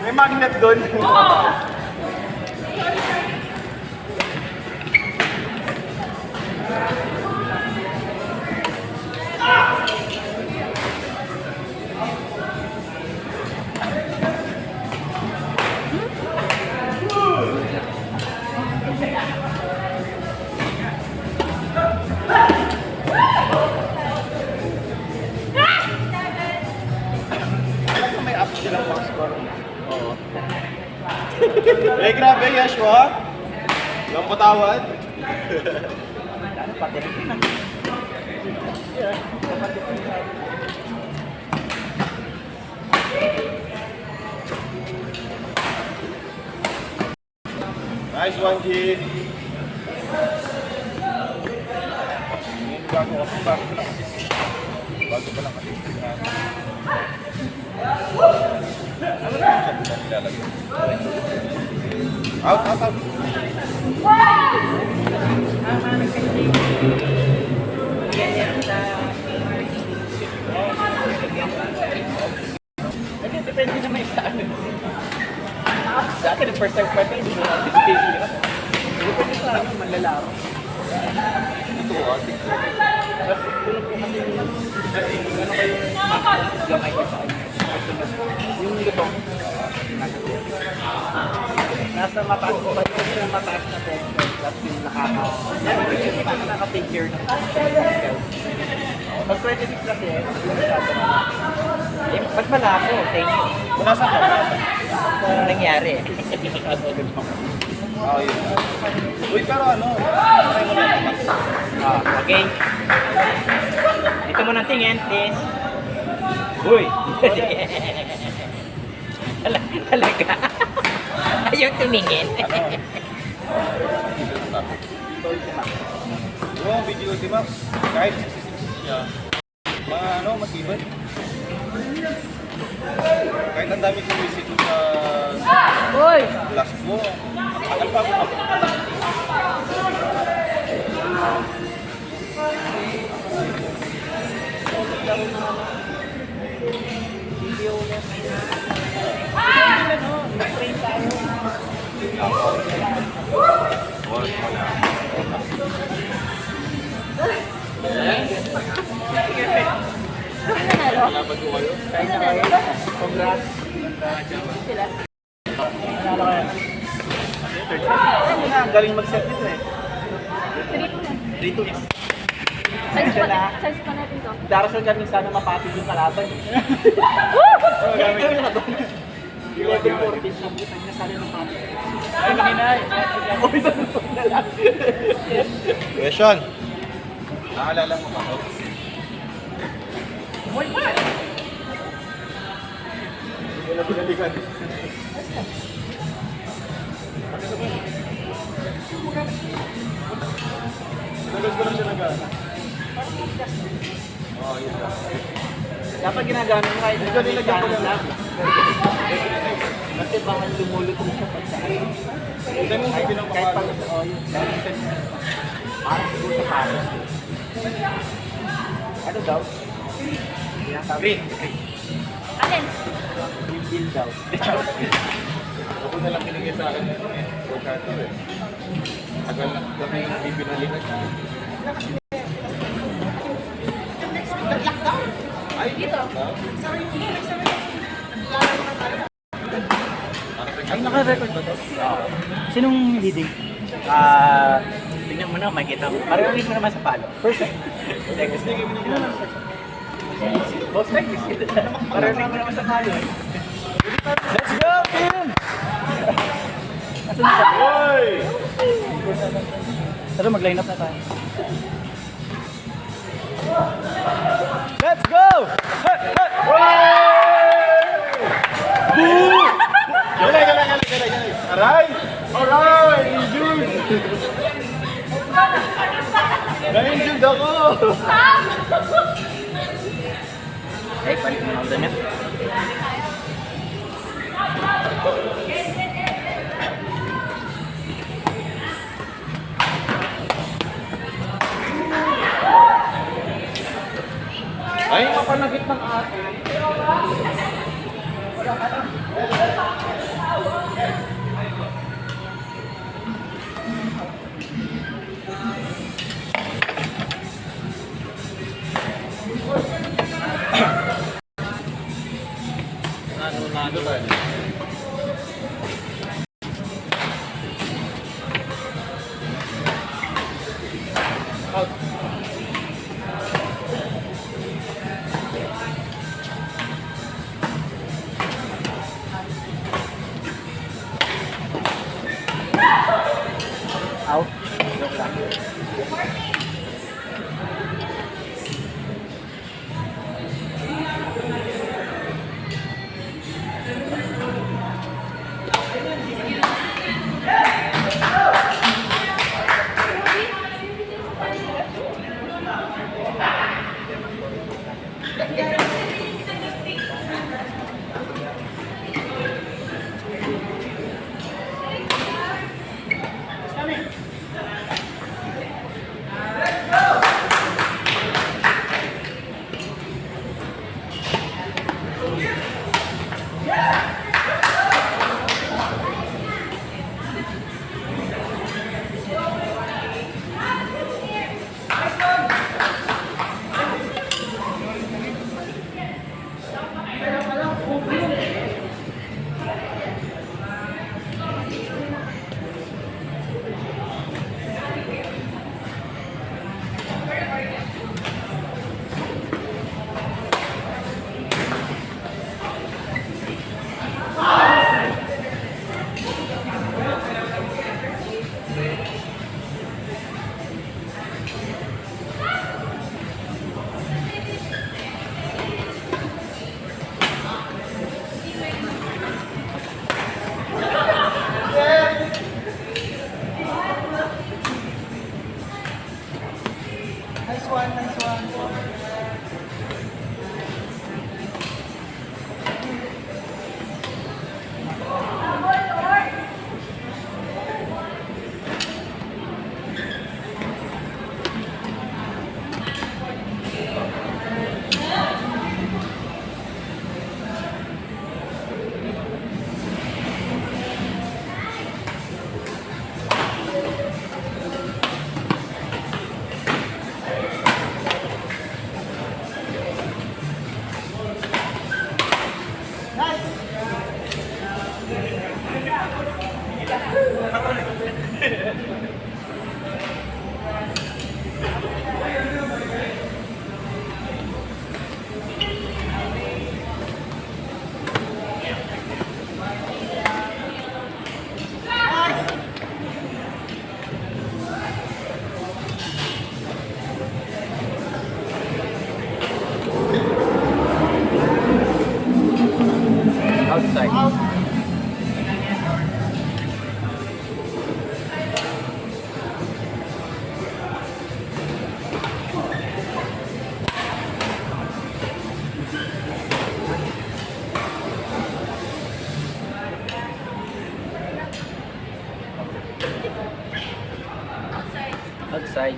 May magnet doon. May up silang box score. Oo. Eh, grabe, Ieshua. Yung patawad. Ano pati rin na? Nice one, kid. Bago pa lang kasi. Ano na siya nilalagay? Out. Depende naman sa ano. Sa akin, first time pa ito, hindi mo natin. Depende sa akin, manlalaro. Ito, Tapos, tulog ko kasi ano kayo, gamay ko sa akin. Yung lutong, nasa mataas ko pa yung mataas na tension. Tapos yung nakaka-figure na pag 26 kasi, ba't malako? Thank you. wala sa ka. Ano nangyari? Oh, yun. Uy, pero ano? Try mo na. Okay. Dito mo ng tingin, please. Uy! Talaga? Ayaw tumingin. Yung video di ba? Kahit 66 siya. Matibay. Kahit ang dami kong visit sa last mo. Akal pa ako. Salamat ko kayo. Congrats. Ang galing mag-set nito eh. 3-2 na. Size pa natin to. Darasal kami sana mapatid yung kalaban. Gamit Kami na doon. 11-14 siya. Buta niya sana mapatid. Ay, makinay. O, isang susunod na lang. Question. Naalala mo ba ito? Boy, pa! Hindi na pinalikan. Nagas ko lang siya nag-aana. Oo, yun lang. Dapat ginagamit mo kahit Ito nilagyan ko lang. Kasi baka lumulutong siya pag sa akin. Ito mo may Kahit pinapakalo. pag sa oil. Parang siguro sa paros. Ano daw? Green. Alin? Yung bill daw. Ako na lang binigay sa akin ito eh. Pagkato eh. Tagal na kami hindi pinalikan. Ay, Dito. Ay, naka-record ba ito? Sinong leading? Tingnan mo na, makikita mo. Marinig mo naman sa palo. First time. sige, binigyan na lang. Boss, marinig mo naman sa palo. Let's go, team! Asan na ba? Hoy! Pero mag-line up na tayo. Let's go! Boom! Galing. Aray! Alright! Injured! Na-injured ako! Ay, palit mo ang damit. Ay, mapanagit ng ate. Nano ba? Out. Joke lang. Nice one, nice one. Outside. Outside.